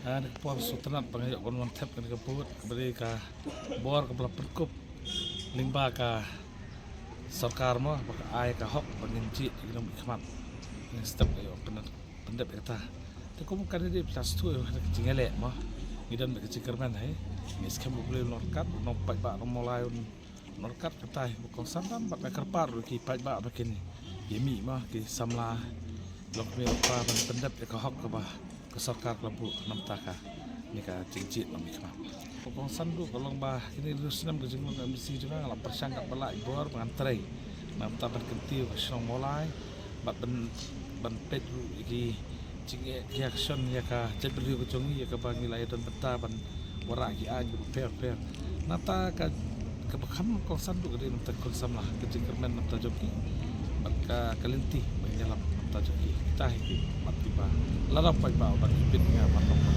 Nagpor sutanat pangayok kon tap kan kaput beri ka bor ka perkup limba ka sarkar mo baka ay ka hok panginci inom ikmat ni step ayo pendep kata te ko kan di plus 2 ada kecingale mo idan ke cikerman hai ni skam boleh norkat nompak ba mulai norkat kata ko santam ba kerpar ki pai ba bakin yemi mah ki samla lok me pa pendep ka hok ka ba ke sarkar lampu namtaka ni ka cincit nam ikmat pokong sandu kolong bah kini rusnam ke jengong ka misi juga ngala persangkat bala ibor pengantrai nam tabat kentiu ke song molai bat ban pet iki cinge reaction ya ka jebri ko jongi ya ka bangi lai dan beta ban wara ki a ju per nata ka bakam kong sandu ke nam tak kon samlah ke jengkermen nam ta joki bat ka kalenti menyalam nam ta joki tahi ki mat tiba larap pai ba ban ipit nga matong